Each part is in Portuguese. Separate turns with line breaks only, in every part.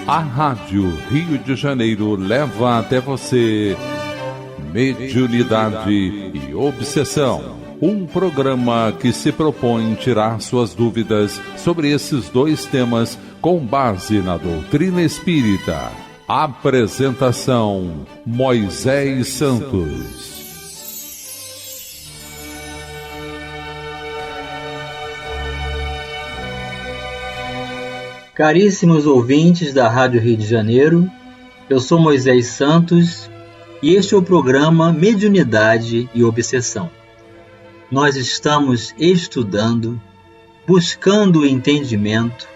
A Rádio Rio de Janeiro leva até você Mediunidade e Obsessão, um programa que se propõe tirar suas dúvidas sobre esses dois temas com base na doutrina espírita. Apresentação: Moisés Santos.
Caríssimos ouvintes da Rádio Rio de Janeiro, eu sou Moisés Santos e este é o programa Mediunidade e Obsessão. Nós estamos estudando, buscando o entendimento,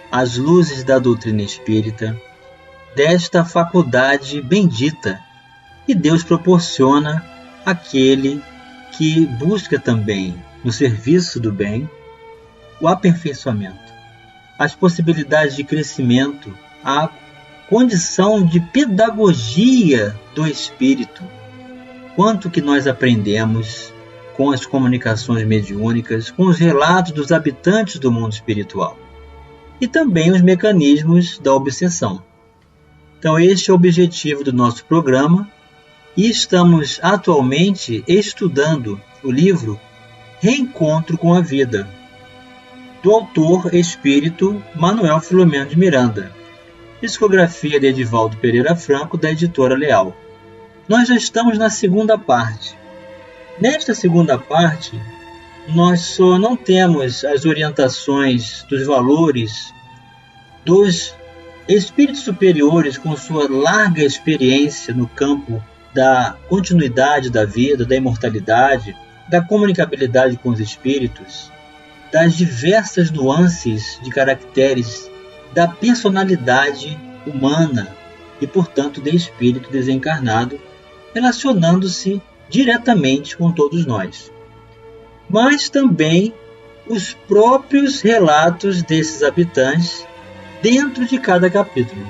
as luzes da doutrina espírita, desta faculdade bendita que Deus proporciona àquele que busca também, no serviço do bem, o aperfeiçoamento, as possibilidades de crescimento, a condição de pedagogia do espírito. Quanto que nós aprendemos com as comunicações mediúnicas, com os relatos dos habitantes do mundo espiritual e também os mecanismos da obsessão. Então este é o objetivo do nosso programa e estamos atualmente estudando o livro Reencontro com a Vida, do autor espírito Manuel Filomeno de Miranda, psicografia de Edivaldo Pereira Franco, da editora Leal. Nós já estamos na segunda parte. Nesta segunda parte, nós só não temos as orientações dos valores dos espíritos superiores com sua larga experiência no campo da continuidade da vida, da imortalidade, da comunicabilidade com os espíritos, das diversas nuances de caracteres da personalidade humana e, portanto, do espírito desencarnado, relacionando-se diretamente com todos nós. Mas também os próprios relatos desses habitantes dentro de cada capítulo.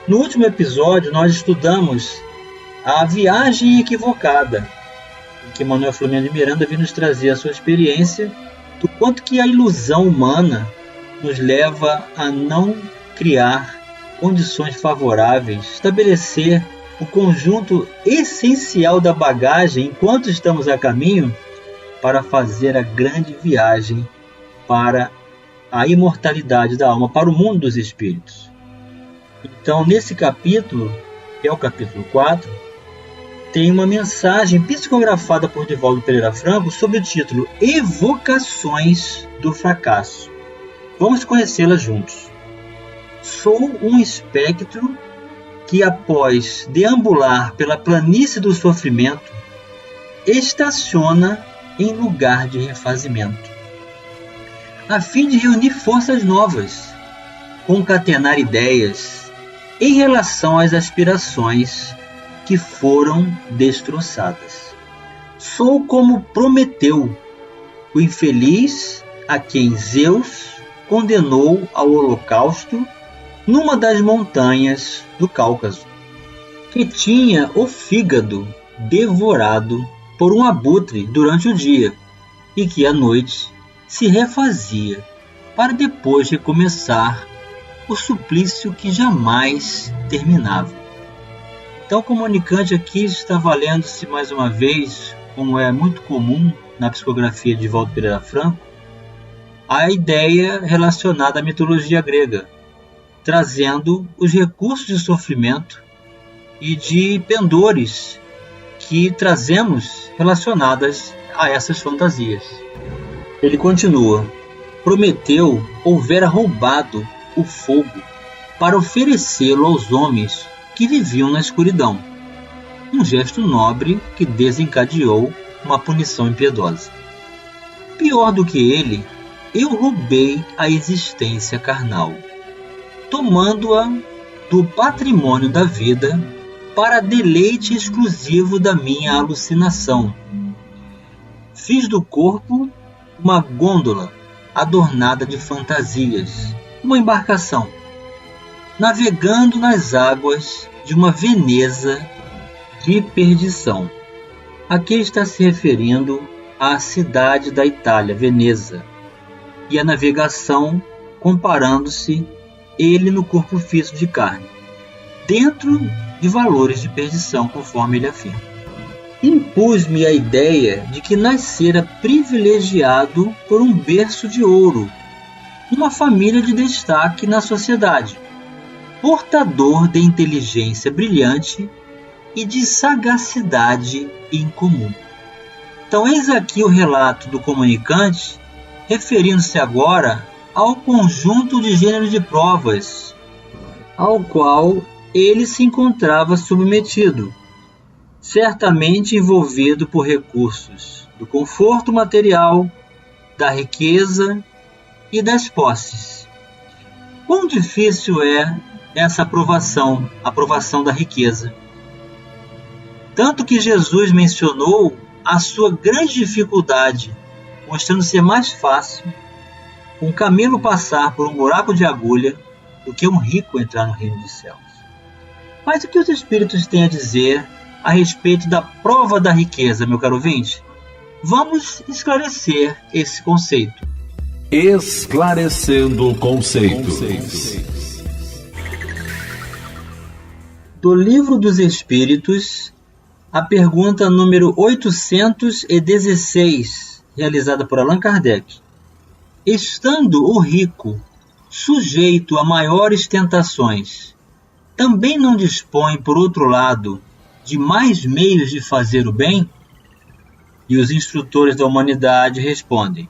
No último episódio, nós estudamos a viagem equivocada, em que Manuel Filomeno de Miranda veio nos trazer a sua experiência do quanto que a ilusão humana nos leva a não criar condições favoráveis, estabelecer o conjunto essencial da bagagem enquanto estamos a caminho para fazer a grande viagem para a imortalidade da alma, para o mundo dos espíritos. Então, nesse capítulo, que é o capítulo 4, tem uma mensagem psicografada por Edivaldo Pereira Franco sob o título Evocações do Fracasso. Vamos conhecê-la juntos. Sou um espectro que, após deambular pela planície do sofrimento, estaciona em lugar de refazimento, a fim de reunir forças novas, concatenar ideias em relação às aspirações que foram destroçadas. Sou como Prometeu, o infeliz a quem Zeus condenou ao holocausto numa das montanhas do Cáucaso, que tinha o fígado devorado por um abutre durante o dia e que à noite se refazia para depois recomeçar o suplício que jamais terminava. Então, o comunicante aqui está valendo-se mais uma vez, como é muito comum na psicografia de Edivaldo Pereira Franco, a ideia relacionada à mitologia grega, trazendo os recursos de sofrimento e de pendores que trazemos relacionadas a essas fantasias. Ele continua: Prometeu houvera roubado o fogo para oferecê-lo aos homens que viviam na escuridão, um gesto nobre que desencadeou uma punição impiedosa. Pior do que ele, eu roubei a existência carnal, tomando-a do patrimônio da vida para deleite exclusivo da minha alucinação. Fiz do corpo uma gôndola adornada de fantasias, uma embarcação, navegando nas águas de uma Veneza de perdição. Aqui está se referindo à cidade da Itália, Veneza, e a navegação comparando-se ele no corpo físico de carne, dentro de valores de perdição, conforme ele afirma. Impus-me a ideia de que nascera privilegiado por um berço de ouro, numa família de destaque na sociedade, portador de inteligência brilhante e de sagacidade incomum. Então eis aqui o relato do comunicante, referindo-se agora ao conjunto de gênero de provas ao qual ele se encontrava submetido, certamente envolvido por recursos do conforto material, da riqueza e das posses. Quão difícil é essa aprovação, a aprovação da riqueza. Tanto que Jesus mencionou a sua grande dificuldade, mostrando ser mais fácil um camelo passar por um buraco de agulha do que um rico entrar no reino dos céus. Mas o que os Espíritos têm a dizer a respeito da prova da riqueza, meu caro ouvinte? Vamos esclarecer esse conceito.
Esclarecendo conceitos.
Do Livro dos Espíritos, a pergunta número 816, realizada por Allan Kardec. Estando o rico sujeito a maiores tentações, também não dispõe, por outro lado, de mais meios de fazer o bem? E os instrutores da humanidade respondem: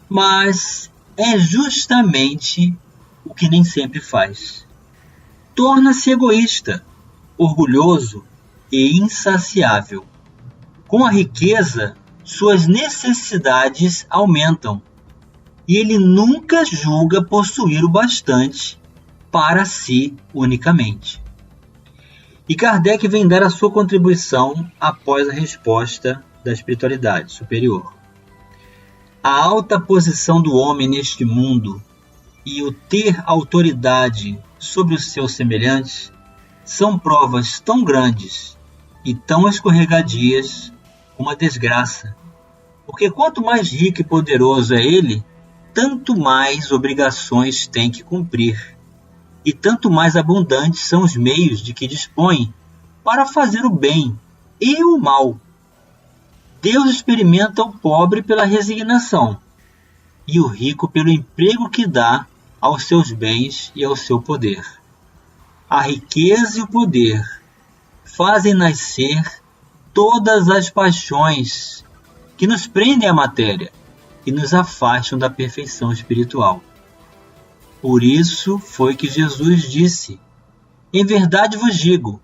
mas é justamente o que nem sempre faz. Torna-se egoísta, orgulhoso e insaciável. Com a riqueza, suas necessidades aumentam, e ele nunca julga possuir o bastante para si unicamente. E Kardec vem dar a sua contribuição após a resposta da espiritualidade superior. A alta posição do homem neste mundo e o ter autoridade sobre os seus semelhantes são provas tão grandes e tão escorregadias como a desgraça, porque quanto mais rico e poderoso é ele, tanto mais obrigações tem que cumprir, e tanto mais abundantes são os meios de que dispõe para fazer o bem e o mal. Deus experimenta o pobre pela resignação, e o rico pelo emprego que dá aos seus bens e ao seu poder. A riqueza e o poder fazem nascer todas as paixões que nos prendem à matéria e nos afastam da perfeição espiritual. Por isso foi que Jesus disse: em verdade vos digo,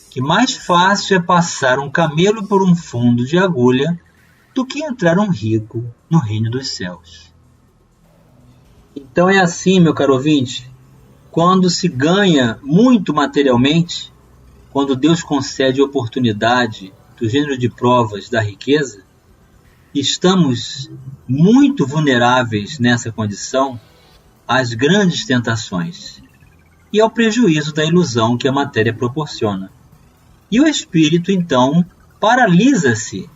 que mais fácil é passar um camelo por um fundo de agulha do que entrar um rico no reino dos céus. Então é assim, meu caro ouvinte, quando se ganha muito materialmente, quando Deus concede oportunidade do gênero de provas da riqueza, estamos muito vulneráveis nessa condição às grandes tentações e ao prejuízo da ilusão que a matéria proporciona. E o espírito, então, paralisa-se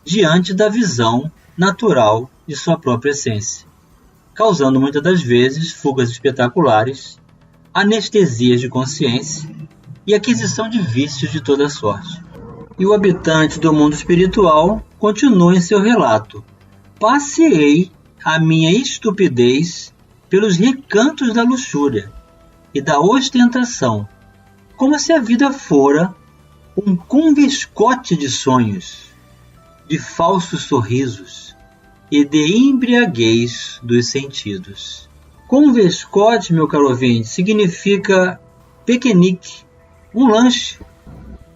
diante da visão natural de sua própria essência, causando muitas das vezes fugas espetaculares, anestesias de consciência e aquisição de vícios de toda sorte. E o habitante do mundo espiritual continua em seu relato: passeei a minha estupidez pelos recantos da luxúria e da ostentação, como se a vida fora um convescote de sonhos, de falsos sorrisos e de embriaguez dos sentidos. Convescote, meu caro ouvinte, significa piquenique, um lanche.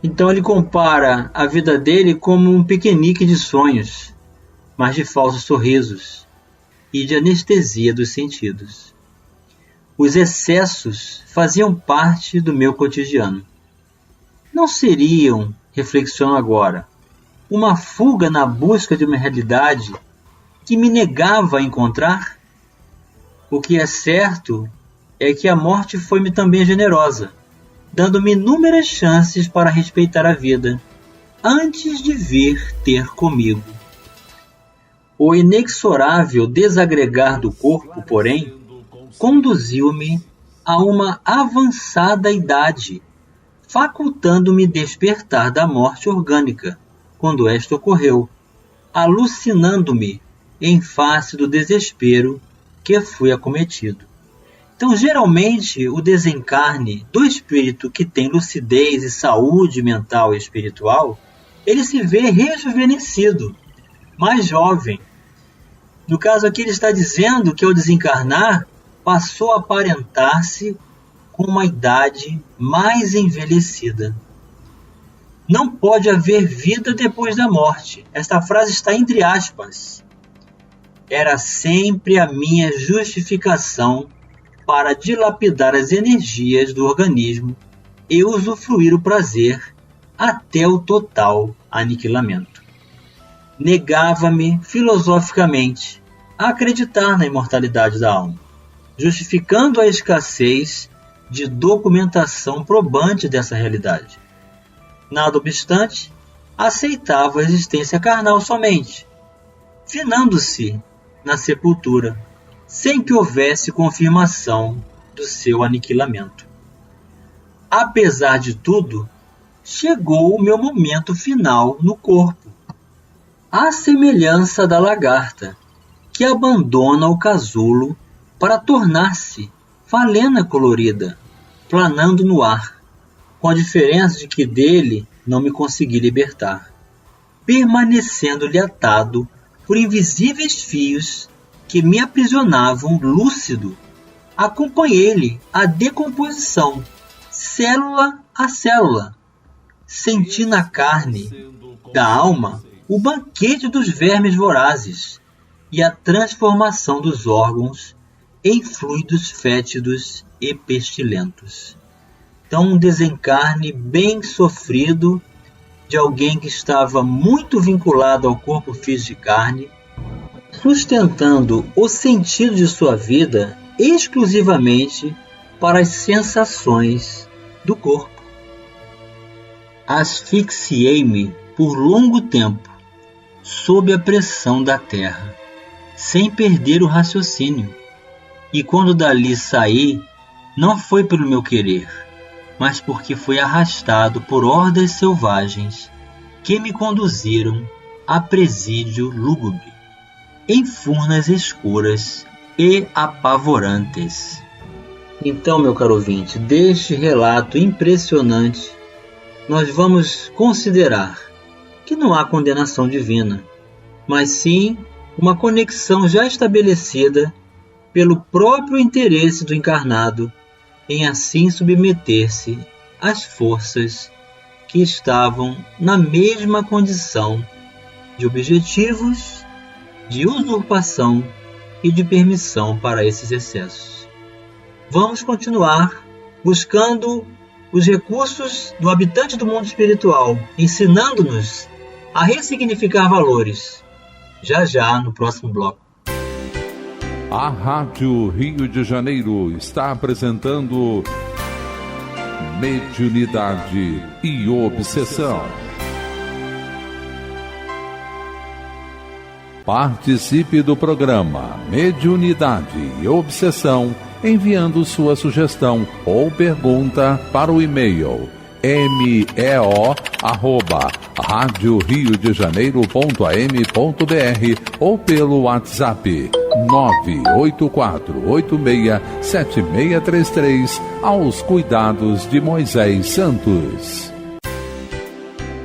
Então ele compara a vida dele como um piquenique de sonhos, mas de falsos sorrisos e de anestesia dos sentidos. Os excessos faziam parte do meu cotidiano. Não seriam, reflexiono agora, uma fuga na busca de uma realidade que me negava a encontrar? O que é certo é que a morte foi-me também generosa, dando-me inúmeras chances para respeitar a vida, antes de vir ter comigo. O inexorável desagregar do corpo, porém, conduziu-me a uma avançada idade, facultando-me despertar da morte orgânica, quando esta ocorreu, alucinando-me em face do desespero que fui acometido. Então, geralmente, o desencarne do espírito que tem lucidez e saúde mental e espiritual, ele se vê rejuvenescido, mais jovem. No caso aqui, ele está dizendo que ao desencarnar, passou a aparentar-se com uma idade mais envelhecida. Não pode haver vida depois da morte. Esta frase está entre aspas. Era sempre a minha justificação para dilapidar as energias do organismo e usufruir o prazer até o total aniquilamento. Negava-me filosoficamente a acreditar na imortalidade da alma, justificando a escassez de documentação probante dessa realidade. Nada obstante, aceitava a existência carnal somente, finando-se na sepultura, sem que houvesse confirmação do seu aniquilamento. Apesar de tudo, chegou o meu momento final no corpo, à semelhança da lagarta, que abandona o casulo para tornar-se falena colorida, planando no ar, com a diferença de que dele não me consegui libertar, permanecendo-lhe atado por invisíveis fios que me aprisionavam lúcido. Acompanhei-lhe a decomposição, célula a célula. Senti na carne da alma o banquete dos vermes vorazes e a transformação dos órgãos em fluidos fétidos e pestilentos. Então, um desencarne bem sofrido de alguém que estava muito vinculado ao corpo físico de carne, sustentando o sentido de sua vida exclusivamente para as sensações do corpo. Asfixiei-me por longo tempo sob a pressão da terra, sem perder o raciocínio, e quando dali saí, não foi pelo meu querer, mas porque fui arrastado por hordas selvagens que me conduziram a presídio lúgubre, em furnas escuras e apavorantes. Então, meu caro ouvinte, deste relato impressionante, nós vamos considerar que não há condenação divina, mas sim uma conexão já estabelecida pelo próprio interesse do encarnado em assim submeter-se às forças que estavam na mesma condição de objetivos, de usurpação e de permissão para esses excessos. Vamos continuar buscando os recursos do habitante do mundo espiritual, ensinando-nos a ressignificar valores. Já no próximo bloco.
A Rádio Rio de Janeiro está apresentando Mediunidade e Obsessão. Participe do programa Mediunidade e Obsessão enviando sua sugestão ou pergunta para o e-mail meo@radioriodejaneiro.am.br ou pelo WhatsApp 984867633 aos cuidados de Moisés Santos.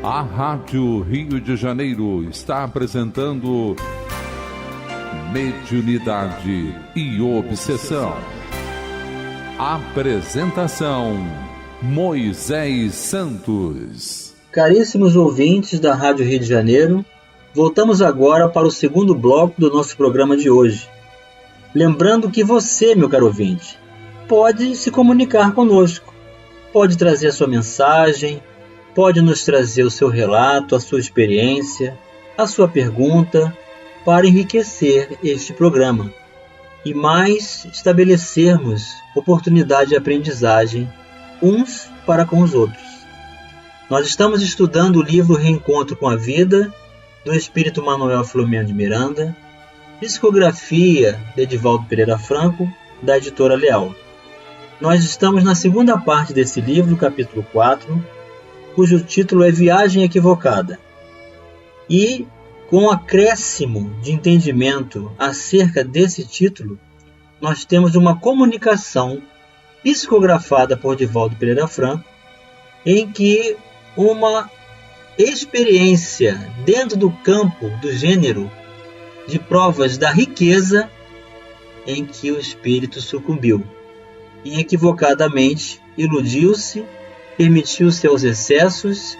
A Rádio Rio de Janeiro está apresentando Mediunidade e Obsessão. Apresentação: Moisés Santos.
Caríssimos ouvintes da Rádio Rio de Janeiro, voltamos agora para o segundo bloco do nosso programa de hoje. Lembrando que você, meu caro ouvinte, pode se comunicar conosco, pode trazer a sua mensagem, pode nos trazer o seu relato, a sua experiência, a sua pergunta, para enriquecer este programa e mais estabelecermos oportunidade de aprendizagem uns para com os outros. Nós estamos estudando o livro Reencontro com a Vida, do Espírito Manuel Filomeno de Miranda, psicografia de Edivaldo Pereira Franco, da editora Leal. Nós estamos na segunda parte desse livro, capítulo 4, cujo título é Viagem Equivocada. E, com um acréscimo de entendimento acerca desse título, nós temos uma comunicação psicografada por Divaldo Pereira Franco, em que uma experiência dentro do campo do gênero de provas da riqueza em que o espírito sucumbiu e equivocadamente iludiu-se, permitiu seus excessos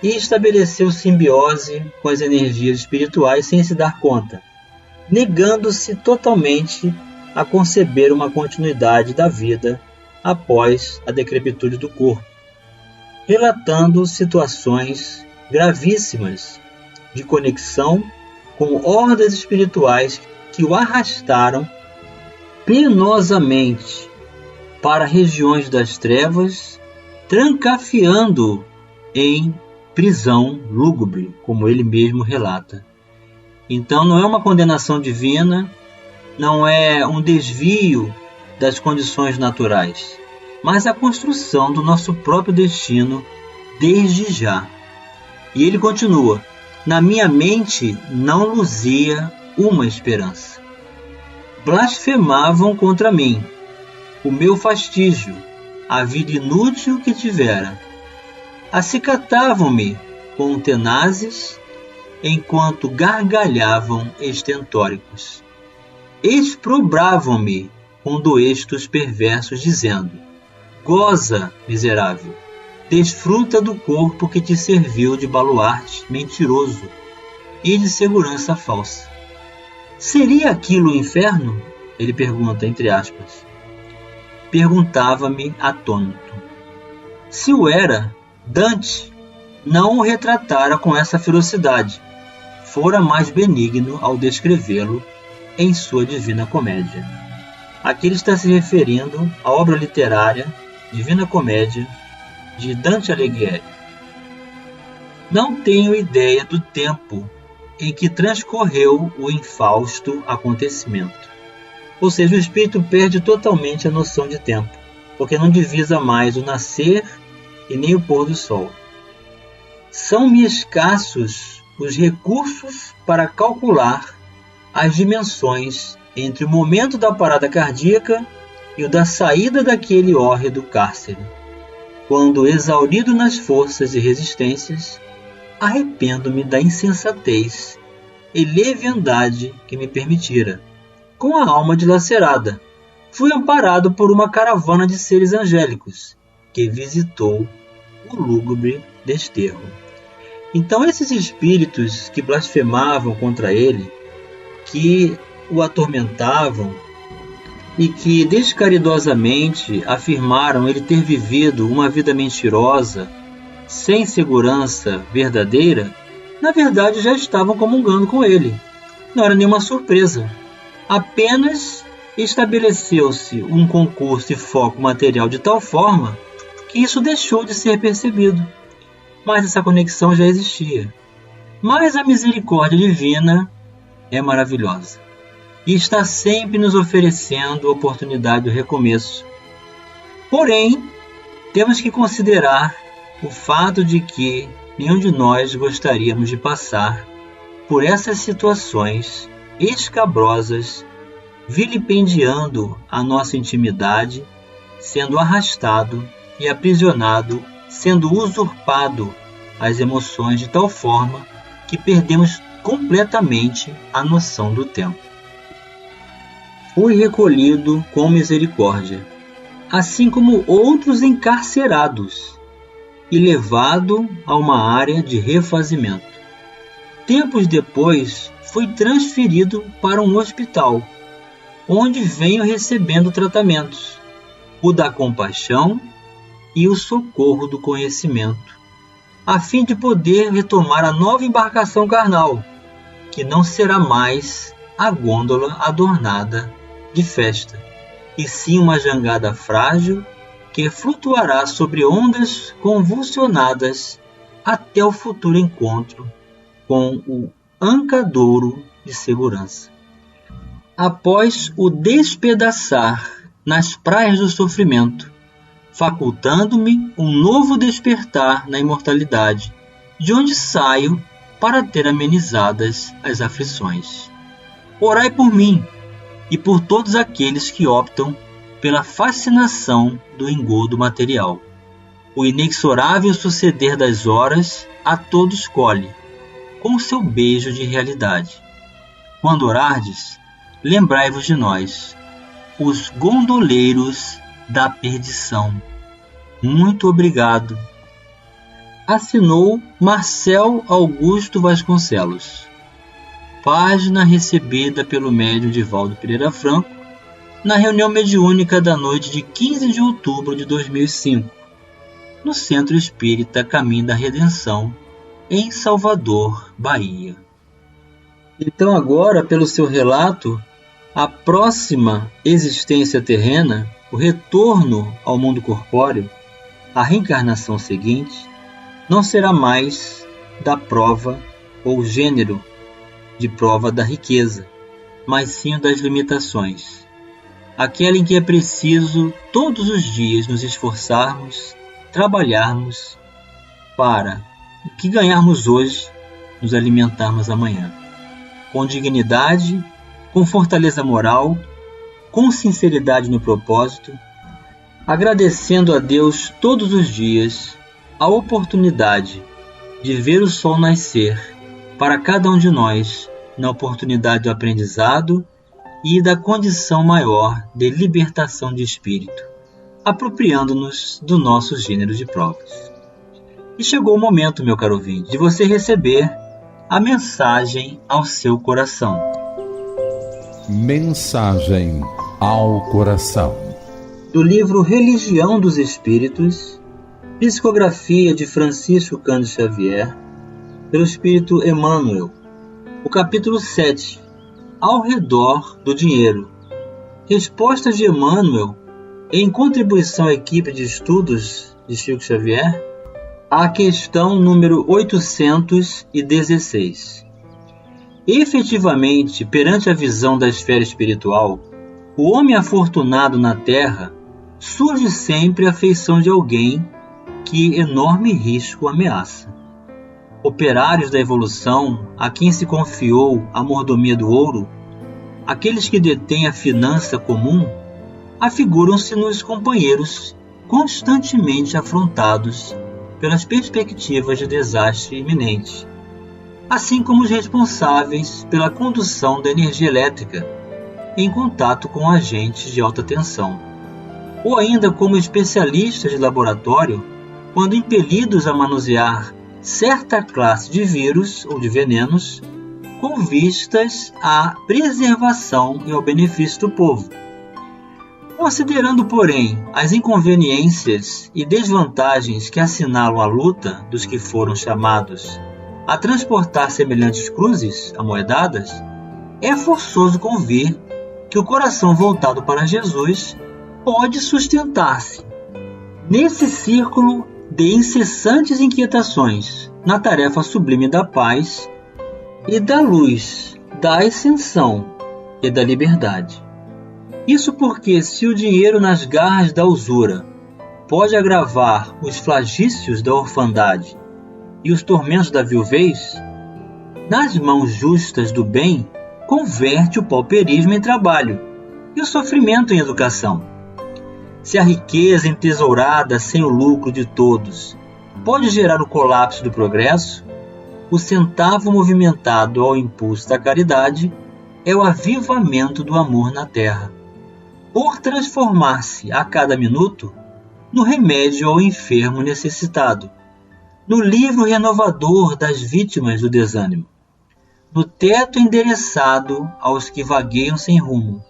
e estabeleceu simbiose com as energias espirituais sem se dar conta, negando-se totalmente a conceber uma continuidade da vida após a decrepitude do corpo, relatando situações gravíssimas de conexão com hordas espirituais que o arrastaram penosamente para regiões das trevas, trancafiando em prisão lúgubre, como ele mesmo relata. Então não é uma condenação divina, não é um desvio das condições naturais, mas a construção do nosso próprio destino desde já. E ele continua: na minha mente não luzia uma esperança. Blasfemavam contra mim, o meu fastígio, a vida inútil que tivera. Acicatavam-me com tenazes, enquanto gargalhavam estentóricos. Exprobravam-me com doestos perversos, dizendo: goza, miserável, desfruta do corpo que te serviu de baluarte mentiroso e de segurança falsa. Seria aquilo o inferno? Ele pergunta, entre aspas. Perguntava-me atônito. Se o era, Dante não o retratara com essa ferocidade, fora mais benigno ao descrevê-lo em sua Divina Comédia. Aqui ele está se referindo à obra literária Divina Comédia de Dante Alighieri. Não tenho ideia do tempo em que transcorreu o infausto acontecimento. Ou seja, o espírito perde totalmente a noção de tempo, porque não divisa mais o nascer e nem o pôr do sol. São-me escassos os recursos para calcular as dimensões entre o momento da parada cardíaca e o da saída daquele hórrido cárcere, quando, exaurido nas forças e resistências, arrependo-me da insensatez e leviandade que me permitira. Com a alma dilacerada, fui amparado por uma caravana de seres angélicos que visitou o lúgubre desterro. Então esses espíritos que blasfemavam contra ele, que o atormentavam e que descaridosamente afirmaram ele ter vivido uma vida mentirosa, sem segurança verdadeira, na verdade já estavam comungando com ele. Não era nenhuma surpresa. Apenas estabeleceu-se um concurso e foco material de tal forma que isso deixou de ser percebido. Mas essa conexão já existia. Mas a misericórdia divina é maravilhosa e está sempre nos oferecendo a oportunidade do recomeço. Porém, temos que considerar o fato de que nenhum de nós gostaríamos de passar por essas situações escabrosas, vilipendiando a nossa intimidade, sendo arrastado e aprisionado, sendo usurpado as emoções de tal forma que perdemos completamente a noção do tempo. Fui recolhido com misericórdia, assim como outros encarcerados, e levado a uma área de refazimento. Tempos depois, fui transferido para um hospital, onde venho recebendo tratamentos, o da compaixão e o socorro do conhecimento, a fim de poder retomar a nova embarcação carnal, que não será mais a gôndola adornada de festa, e sim uma jangada frágil que flutuará sobre ondas convulsionadas até o futuro encontro com o ancadouro de segurança. Após o despedaçar nas praias do sofrimento, facultando-me um novo despertar na imortalidade, de onde saio para ter amenizadas as aflições. Orai por mim e por todos aqueles que optam pela fascinação do engodo material. O inexorável suceder das horas a todos colhe, com seu beijo de realidade. Quando orardes, lembrai-vos de nós, os gondoleiros da perdição. Muito obrigado. Assinou Marcel Augusto Vasconcelos. Página recebida pelo médium Divaldo Pereira Franco na reunião mediúnica da noite de 15 de outubro de 2005, no Centro Espírita Caminho da Redenção, em Salvador, Bahia. Então agora, pelo seu relato, a próxima existência terrena, o retorno ao mundo corpóreo, a reencarnação seguinte, não será mais da prova ou gênero de prova da riqueza, mas sim das limitações. Aquela em que é preciso todos os dias nos esforçarmos, trabalharmos para o que ganharmos hoje, nos alimentarmos amanhã. Com dignidade, com fortaleza moral, com sinceridade no propósito, agradecendo a Deus todos os dias a oportunidade de ver o sol nascer para cada um de nós na oportunidade do aprendizado e da condição maior de libertação de espírito, apropriando-nos do nosso gênero de provas. E chegou o momento, meu caro ouvinte, de você receber a mensagem ao seu coração.
Mensagem ao coração.
Do livro Religião dos Espíritos, psicografia de Francisco Cândido Xavier, pelo Espírito Emmanuel, o capítulo 7, Ao redor do dinheiro. Respostas de Emmanuel, em contribuição à equipe de estudos de Chico Xavier, à questão número 816. Efetivamente, perante a visão da esfera espiritual, o homem afortunado na Terra surge sempre à feição de alguém que enorme risco ameaça. Operários da evolução, a quem se confiou a mordomia do ouro, aqueles que detêm a finança comum, afiguram-se nos companheiros constantemente afrontados pelas perspectivas de desastre iminente, assim como os responsáveis pela condução da energia elétrica em contato com agentes de alta tensão, ou ainda como especialistas de laboratório quando impelidos a manusear certa classe de vírus ou de venenos com vistas à preservação e ao benefício do povo. Considerando, porém, as inconveniências e desvantagens que assinalam a luta dos que foram chamados a transportar semelhantes cruzes amoedadas, é forçoso convir que o coração voltado para Jesus pode sustentar-se nesse círculo de incessantes inquietações na tarefa sublime da paz e da luz, da ascensão e da liberdade. Isso porque, se o dinheiro nas garras da usura pode agravar os flagícios da orfandade e os tormentos da viuvez, nas mãos justas do bem converte o pauperismo em trabalho e o sofrimento em educação. Se a riqueza entesourada sem o lucro de todos pode gerar o colapso do progresso, o centavo movimentado ao impulso da caridade é o avivamento do amor na terra, por transformar-se a cada minuto no remédio ao enfermo necessitado, no livro renovador das vítimas do desânimo, no teto endereçado aos que vagueiam sem rumo,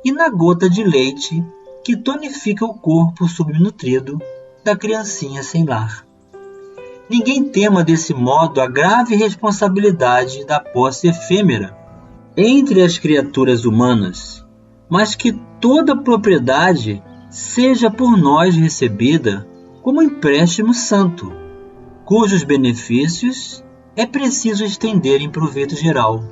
e na gota de leite que tonifica o corpo subnutrido da criancinha sem lar. Ninguém tema desse modo a grave responsabilidade da posse efêmera entre as criaturas humanas, mas que toda propriedade seja por nós recebida como empréstimo santo, cujos benefícios é preciso estender em proveito geral,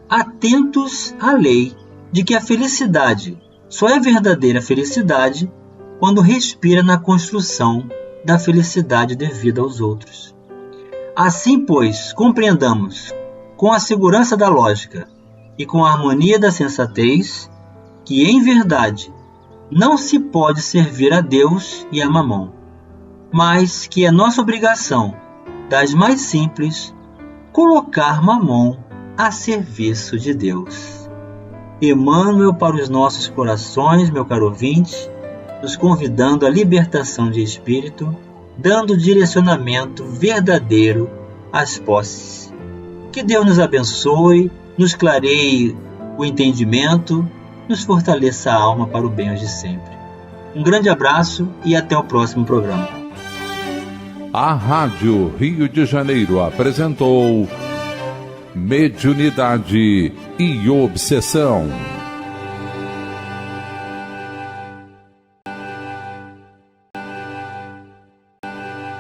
atentos à lei de que a felicidade só é verdadeira felicidade quando respira na construção da felicidade devida aos outros. Assim, pois, compreendamos, com a segurança da lógica e com a harmonia da sensatez, que, em verdade, não se pode servir a Deus e a Mamon, mas que é nossa obrigação, das mais simples, colocar Mamon a serviço de Deus. Emmanuel para os nossos corações, meu caro ouvinte, nos convidando à libertação de espírito, dando direcionamento verdadeiro às posses. Que Deus nos abençoe, nos clareie o entendimento, nos fortaleça a alma para o bem hoje e sempre. Um grande abraço e até o próximo programa.
A Rádio Rio de Janeiro apresentou Mediunidade e Obsessão.